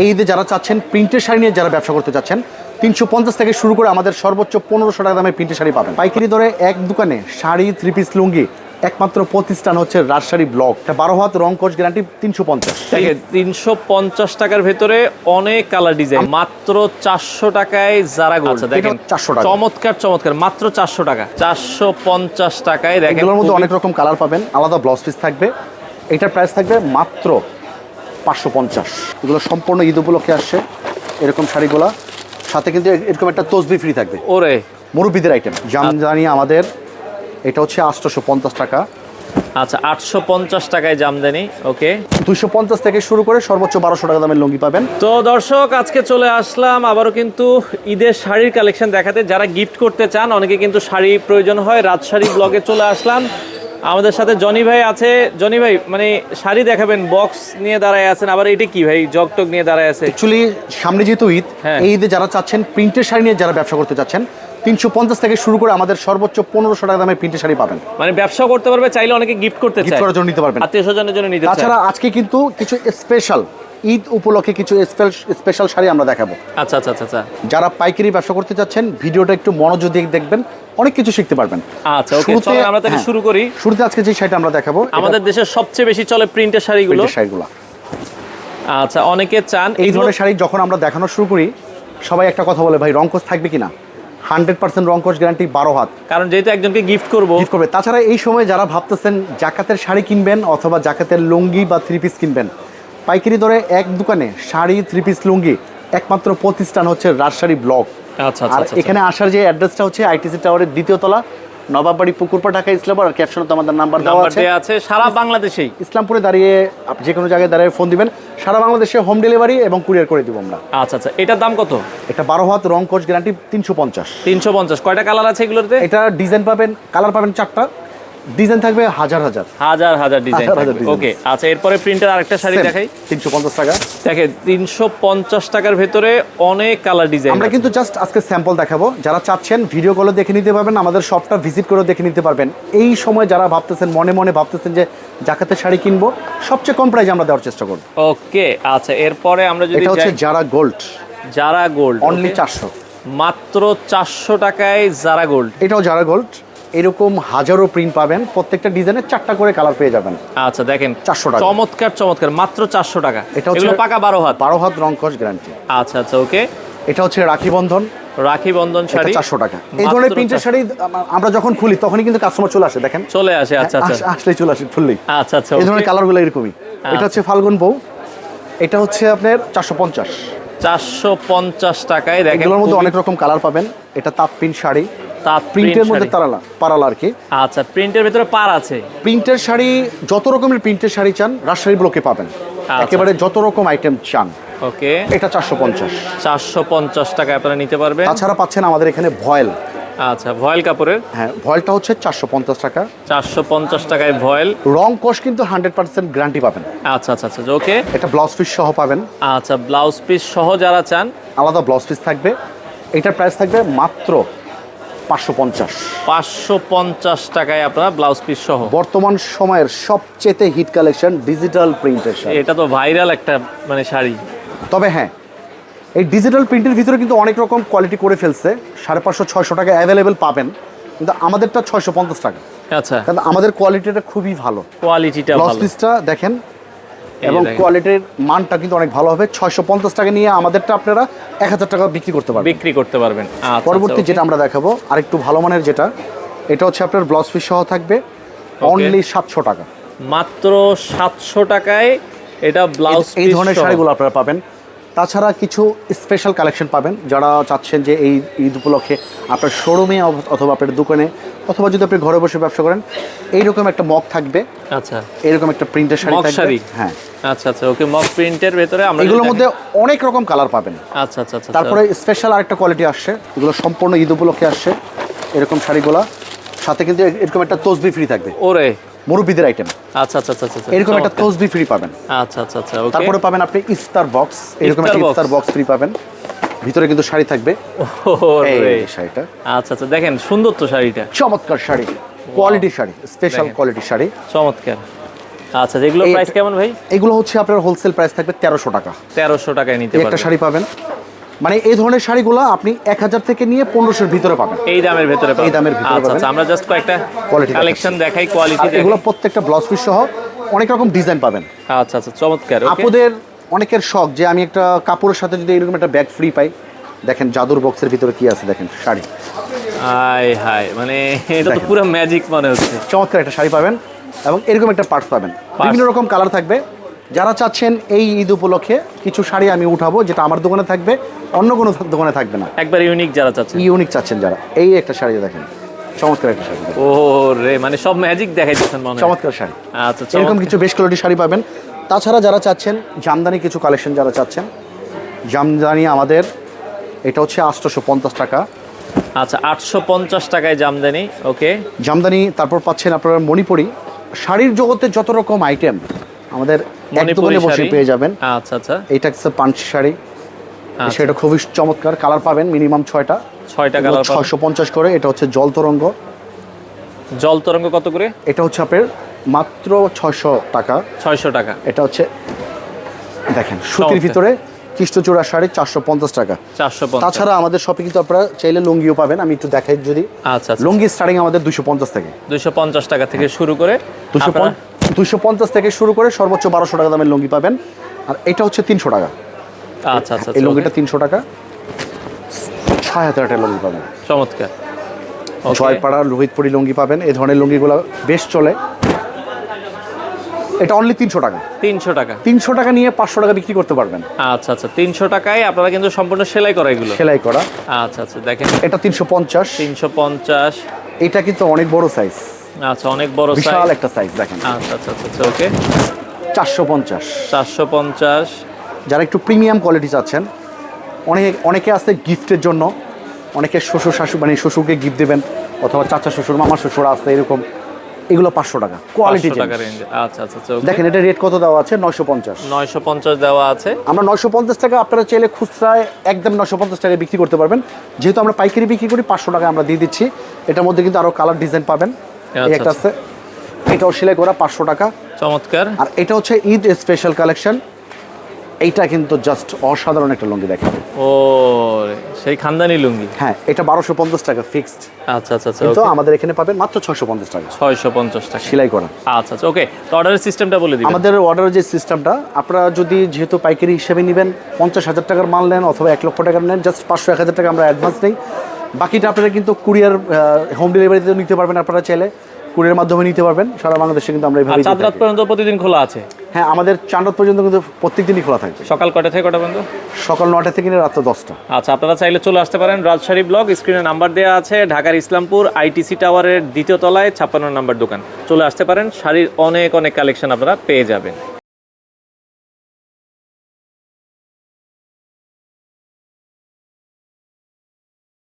এই ঈদে যারা চাচ্ছেন প্রিন্টের শাড়ি নিয়ে যারা ব্যবসা করতে চাচ্ছেন 350 থেকে শুরু করে আমাদের সর্বোচ্চ 1500 টাকা দামের প্রিন্টের শাড়ি পাবেন। পাইকারি দরে এক দোকানে শাড়ি, 3 পিস লুঙ্গি একমাত্র প্রতিষ্ঠান হচ্ছে রাজশাড়ী ব্লক। 12 হাত রং কোচ গ্যারান্টি 350। 350 টাকার ভেতরে অনেক কালার ডিজাইন, মাত্র 400 টাকায় যারা গোল্ড। দেখেন 400 টাকা, চমৎকার চমৎকার, মাত্র 400 টাকা, 450 টাকায়। দেখেন এগুলোর মধ্যে অনেক রকম কালার পাবেন, আলাদা ব্লাউজ পিস থাকবে। এটার প্রাইস থাকবে মাত্র 550। এগুলো সম্পূর্ণ ঈদ উপলক্ষে আসছে এরকম শাড়িগুলা, সাথে কিন্তু এরকম একটা তসবি ফ্রি থাকবে। ওরে মুরব্বিদের আইটেম জামদানি আমাদের, এটা হচ্ছে 850 টাকা। আচ্ছা, 850 টাকায় জামদানি। ওকে, 250 থেকে শুরু করে সর্বোচ্চ 1200 টাকা দামের লুঙ্গি পাবেন। তো দর্শক, আজকে চলে আসলাম আবারও কিন্তু ঈদের শাড়ির কালেকশন দেখাতে। যারা গিফট করতে চান, অনেকে কিন্তু শাড়ি প্রয়োজন হয়, রাজশাড়ী ব্লগে চলে আসলাম। আমাদের সাথে জনি ভাই আছে। জনি ভাই, মানে শাড়ি দেখাবেন, বক্স নিয়ে দাঁড়ায় আছেন, আবার এটা কি ভাই, জগটক নিয়ে দাঁড়ায় আছে? অ্যাকচুয়ালি সামনে যেহেতু ঈদ, এই ঈদে যারা চাচ্ছেন প্রিন্টের শাড়ি নিয়ে যারা ব্যবসা করতে চাচ্ছেন 350 থেকে শুরু করে আমাদের সর্বোচ্চ 1500 টাকা দামের প্রিন্টের শাড়ি পাবেন। মানে ব্যবসা করতে পারবে, চাইলে অনেকে গিফট করতে চায়, গিফট করার জন্য নিতে পারবেন, আত্মীয়স্বজনের জন্য নিতে চায়। তাছাড়া আজকে কিন্তু কিছু স্পেশাল ঈদ উপলক্ষে কিছু স্পেশাল শাড়ি আমরা দেখাবো। আচ্ছা আচ্ছা আচ্ছা, যারা পাইকারি ব্যবসা করতে চাচ্ছেন ভিডিওটা একটু মনোযোগ দিয়ে দেখবেন, অনেক কিছু শিখতে পারবেন। আচ্ছা ওকে, চলো আমরা তাহলে শুরু করি। শুরুতে আজকে যে শাড়িটা আমরা দেখাবো, আমাদের দেশের সবচেয়ে বেশি চলে প্রিন্টের শাড়িগুলো। আচ্ছা, অনেকে চান এই ধরনের শাড়ি যখন আমরা দেখানো শুরু করি, সবাই একটা কথা বলে, ভাই রংকোচ থাকবে কিনা? 100% রংকোচ গ্যারান্টি, 12 হাত, কারণ যেহেতু একজনকে গিফট করবে। তাছাড়া এই সময় যারা ভাবতেছেন জাকাতের শাড়ি কিনবেন অথবা জাকাতের লুঙ্গি বা 3 পিস কিনবেন, পাইকারি দরে এক দোকানে শাড়ি, 3 পিস লুঙ্গি একমাত্র প্রতিষ্ঠান হচ্ছে রাজশাড়ী ব্লক। আচ্ছা, আর এখানে আসার যে অ্যাড্রেসটা হচ্ছে আইটিসি টাওয়ারের 2য় তলা, নবাববাড়ি, পুকুরপাড়, ঢাকা, ইসলামপুর। আর ক্যাপশনে তো আমাদের নাম্বার দেওয়া আছে। সারা বাংলাদেশেই ইসলামপুরে দাঁড়িয়ে যে কোনো জায়গায় দাঁড়িয়ে ফোন দিবেন, সারা বাংলাদেশে হোম ডেলিভারি এবং কুরিয়ার করে দিব আমরা। আচ্ছা আচ্ছা, এটার দাম কত? এটা 12 হাত রং কোচ গ্যারান্টি 350। 350। কয়টা কালার আছে এগুলোতে? এটা ডিজাইন পাবেন, কালার পাবেন 4টা, ডিজাইন থাকবে হাজার ডিজাইন। ওকে, আচ্ছা, এরপরে প্রিন্টের আরেকটা শাড়ি দেখাই। 350 টাকা। দেখেন 350 টাকার ভেতরে অনেক কালার ডিজাইন। আমরা কিন্তু জাস্ট আজকে স্যাম্পল দেখাবো, যারা চাচ্ছেন ভিডিও কলে দেখে নিতে পারবেন, আমাদের শপটা ভিজিট করে দেখে নিতে পারবেন। এই সময় যারা ভাবতেছেন, মনে মনে ভাবতেছেন যে জাকাতের শাড়ি কিনবো, সবচেয়ে কম প্রাইসে আমরা দেওয়ার চেষ্টা করব। ওকে, আচ্ছা, এরপরে আমরা যদি এটা হচ্ছে জারা গোল্ড অনলি 400, মাত্র 400 টাকায় জারা গোল্ড। এটাও জারা গোল্ড, এরকম হাজারো প্রিন্ট পাবেন, প্রত্যেকটা ডিজাইনের 4টা করে কালার পেয়ে যাবেন। আচ্ছা, দেখেন 400 টাকা, চমৎকার চমৎকার, মাত্র 400 টাকা। এটা হচ্ছে পাকা 12 হাত রং কস গ্যারান্টি। আচ্ছা আচ্ছা, ওকে। এটা হচ্ছে রাখি বন্ধন শাড়ি, 400 টাকা। এই ধরনের প্রিন্টের শাড়ি আমরা যখন খুলি তখনই কিন্তু কাস্টমার চলে আসে, দেখেন চলে আসে। আচ্ছা আচ্ছা, আসলেই চলে আসে ফুললি। আচ্ছা আচ্ছা, এই ধরনের কালারগুলো এরকমই। এটা হচ্ছে ফাল্গুন বউ, এটা হচ্ছে আপনার 450 টাকায়। দেখেন এগুলোর মধ্যে অনেক রকম কালার পাবেন। এটা তাঁত প্রিন্ট শাড়ি, প্রিন্টের মধ্যে পারালা আর কি। আচ্ছা, প্রিন্টের ভিতরে পার আছে। প্রিন্টের শাড়ি, যত রকমের প্রিন্টের শাড়ি চান রাজশাড়ী ব্লকে পাবেন, একেবারে যত রকম আইটেম চান। ওকে, এটা 450 টাকায় আপনারা নিতে পারবেন। তাছাড়া পাচ্ছেন আমাদের এখানে ভয়েল। আচ্ছা, ভয়েল কাপড়ের। হ্যাঁ, ভয়েলটা হচ্ছে 450 টাকা। 450 টাকায় ভয়েল। রং কোশ কিন্তু 100% গ্যারান্টি পাবেন। আচ্ছা আচ্ছা আচ্ছা, ওকে। এটা ব্লাউজ পিস সহ পাবেন। আচ্ছা, ব্লাউজ পিস সহ যারা চান, আলাদা ব্লাউজ পিস থাকবে। এটার প্রাইস থাকবে মাত্র 550 টাকায় আপনারা ব্লাউজ পিস সহ। বর্তমান সময়ের সবচেয়ে হিট কালেকশন ডিজিটাল প্রিন্টের শাড়ি। এটা তো ভাইরাল একটা মানে শাড়ি। তবে হ্যাঁ, এই ডিজিটাল প্রিন্টের ভিতরে কিন্তু অনেক রকম কোয়ালিটি করে ফেলছে। 550-600 টাকা অ্যাভেলেবেল পাবেন, কিন্তু আমাদেরটা 650 টাকা। আচ্ছা, কারণ আমাদের কোয়ালিটিটা খুবই ভালো, কোয়ালিটিটা ব্লাউজ পিসটা দেখেন, এবং কোয়ালিটির মানটা কিন্তু অনেক ভালো হবে। 650 টাকা নিয়ে আমাদেরটা আপনারা 1000 টাকা বিক্রি করতে পারবেন। পরবর্তী যেটা আমরা দেখাবো আরেকটু ভালো মানের, যেটা এটা হচ্ছে আপনার ব্লাউজ পিস সহ থাকবে অনলি 700 টাকা। মাত্র 700 টাকায় এটা ব্লাউজ পিস। এই ধরনের শাড়িগুলো আপনারা পাবেন। তাছাড়া কিছু স্পেশাল কালেকশন পাবেন, যারা চাচ্ছেন যে এই ঈদ উপলক্ষে আপনার শোরুমে অথবা আপনার দোকানে অথবা যদি আপনি ঘরে বসে ব্যবসা করেন, এইরকম একটা মগ থাকবে। আচ্ছা, এরকম একটা প্রিন্টের শাড়ি থাকবে। হ্যাঁ, আচ্ছা আচ্ছা, ওকে। মগ প্রিন্টের ভিতরে আমরা এগুলোর মধ্যে অনেক রকম কালার পাবেন। আচ্ছা আচ্ছা আচ্ছা, তারপরে স্পেশাল আরেকটা কোয়ালিটি আসছে, এগুলো সম্পূর্ণ ঈদ উপলক্ষে আসছে এরকম শাড়িগুলা, সাথে কিন্তু এরকম একটা তসবি ফ্রি থাকবে। ওরে, মুরব্বিদের আইটেম। আচ্ছা আচ্ছা আচ্ছা, এরকম একটা তসবি ফ্রি পাবেন। আচ্ছা আচ্ছা আচ্ছা, ওকে। তারপরে পাবেন আপনি ইফতার বক্স, এরকম একটা ইফতার বক্স ফ্রি পাবেন, ভিতরে কিন্তু শাড়ি থাকবে। এই শাড়িটা, আচ্ছা আচ্ছা, দেখেন সুন্দর তো শাড়িটা, চমৎকার sari, quality sari, special quality sari, চমৎকার। আচ্ছা, এগুলো প্রাইস কেমন ভাই? এগুলো হচ্ছে আপনার হোলসেল প্রাইস থাকবে 1300 টাকা। 1300 টাকায় নিতে একটা পারবেন। শাড়ি পাবেন, মানে এই ধরনের শাড়িগুলো আপনি 1000 থেকে নিয়ে 1500 এর ভিতরে পাবেন। এই দামের ভিতরে পাবেন। এই দামের ভিতরে আচ্ছা, পাবেন। আমরা জাস্ট কয়েকটা কোয়ালিটি কালেকশন দেখাই, কোয়ালিটি আর এগুলো প্রত্যেকটা ব্লাউজ পিস সহ অনেক রকম ডিজাইন পাবেন। আচ্ছা, চমৎকার। ওকে। আপুদের অনেকের শখ যে আমি একটা কাপড়ের সাথে যদি এরকম একটা ব্যাগ ফ্রি পাই। দেখেন জাদুর বক্সের ভিতরে কি আছে, দেখেন শাড়ি। হাই মানে এটা তো পুরো ম্যাজিক মনে হচ্ছে। চমৎকার একটা শাড়ি পাবেন এবং এরকম একটা পার্টস পাবেন, বিভিন্ন রকম কালার থাকবে। যারা চাচ্ছেন এই ঈদ উপলক্ষে কিছু শাড়ি আমি উঠাবো, যেটা আমার দোকানে থাকবে, অন্য কোনো দোকানে থাকবে না, একবার ইউনিক যারা চাচ্ছেন, ইউনিক চাচ্ছেন যারা, এই একটা শাড়ি দেখেন, চমৎকার একটা শাড়ি। ও রে, মানে সব ম্যাজিক দেখাইতেছেন মনে হয়। চমৎকার শাড়ি। আচ্ছা, এরকম কিছু বেশ কোয়ালিটি শাড়ি পাবেন। তাছাড়া যারা চাচ্ছেন জামদানি কিছু কালেকশন, যারা চাচ্ছেন জামদানি, আমাদের এটা হচ্ছে 850 টাকা। আচ্ছা, 850 টাকায় জামদানি। ওকে, জামদানি। তারপর পাচ্ছেন আপনারা মণিপুরি। শাড়ির জগতে যত রকম আইটেম আমাদের এক দোকানে বসে পেয়ে যাবেন। আচ্ছা, এটা হচ্ছে পাঞ্চ শাড়ি, সেটা খুবই চমৎকার, কালার পাবেন মিনিমাম 6টা কালার, 650 করে। এটা হচ্ছে জল তরঙ্গ। জল তরঙ্গ কত করে? এটা হচ্ছে আপনার মাত্র 600 টাকা। 600 টাকা। এটা হচ্ছে দেখেন সুতির ভিতরে কৃষ্ণচূড়া শাড়ি, 450 টাকা। 450। তাছাড়া আমাদের শপে কিন্তু আপনারা চাইলে লুঙ্গিও পাবেন, আমি একটু দেখাই যদি। আচ্ছা, লুঙ্গি স্টার্টিং আমাদের 250 থেকে, 250 টাকা থেকে শুরু করে 250 থেকে শুরু করে সর্বোচ্চ 1200 টাকা দামের লুঙ্গি পাবেন। আর এটা হচ্ছে 300 টাকা। আচ্ছা, এই লুঙ্গিটা 300 টাকা। 6000 টাকা লুঙ্গি পাবেন, চমৎকার। জয়পাড়া রোহিতপুরি লুঙ্গি পাবেন। এই ধরনের লুঙ্গিগুলো বেশ চলে। এটা অনলি 300 টাকা। 300 টাকা। 300 টাকা নিয়ে 500 টাকা বিক্রি করতে পারবেন। আচ্ছা, 300 টাকায় আপনারা কিন্তু সম্পূর্ণ সেলাই করা এগুলো। সেলাই করা। আচ্ছা, দেখেন এটা 350। 350। এটা কিন্তু অনেক বড় সাইজ। আচ্ছা, অনেক বড় সাইজ, বিশাল একটা সাইজ দেখেন। আচ্ছা, ওকে। 450। 450। যারা একটু প্রিমিয়াম কোয়ালিটি চাচ্ছেন, অনেকে আছে গিফটের জন্য, অনেকে শ্বশুর শাশুড়ি, মানে শ্বশুরকে গিফট দেবেন, অথবা চাচা শ্বশুর, মামা শ্বশুর আছে এরকম, এগুলো 500 টাকা কোয়ালিটি। আচ্ছা, দেখেন এটা রেট কত দেওয়া আছে, 950। 950 দেওয়া আছে। আমরা 950 টাকা, আপনারা চাইলে খুচরায় একদম 950 টাকায় বিক্রি করতে পারবেন। যেহেতু আমরা পাইকারি বিক্রি করি, 500 টাকা আমরা দিয়ে দিচ্ছি। এটার মধ্যে কিন্তু আরো কালার ডিজাইন পাবেন। একটা আছে, এটাও সেলাই করা, 500 টাকা। চমৎকার। আর এটা হচ্ছে ঈদ স্পেশাল কালেকশন। এইটা কিন্তু জাস্ট অসাধারণ একটা লুঙ্গি দেখেন। ও, সেই খানদানি লুঙ্গি। হ্যাঁ, এটা 1250 টাকা ফিক্সড। আচ্ছা, কিন্তু আমাদের এখানে পাবেন মাত্র 650 টাকা। 650 টাকা সেলাই করা। আচ্ছা, ওকে। তো অর্ডারের সিস্টেমটা বলে দিবেন। আমাদের অর্ডারের যে সিস্টেমটা, আপনারা যদি যেহেতু পাইকারি হিসেবে নেবেন, 50,000 টাকার মাল নেন অথবা 1 লক্ষ টাকার নেন, জাস্ট 500-1000 টাকা আমরা অ্যাডভান্স নেই। বাকিটা আপনারা কিন্তু কুরিয়ার, হোম ডেলিভারিতে নিতে পারবেন। আপনারা চাইলে কুরিয়ার মাধ্যমে নিতে পারবেন। সারা বাংলাদেশে কিন্তু আমরা এইভাবে। চাঁদ রাত পর্যন্ত প্রতিদিন খোলা আছে? হ্যাঁ, আমাদের চাঁদ রাত পর্যন্ত কিন্তু প্রত্যেকদিনই খোলা থাকবে। সকাল কয়টা থেকে কয়টা পর্যন্ত? সকাল 9টা থেকে রাত 10টা। আচ্ছা, আপনারা চাইলে চলে আসতে পারেন রাজশাহী ব্লগ। স্ক্রিনে নাম্বার দেওয়া আছে, ঢাকার ইসলামপুর আইটিসি টাওয়ারের 2য় তলায় 56 নম্বর দোকান। চলে আসতে পারেন, শাড়ির অনেক কালেকশন আপনারা পেয়ে যাবেন।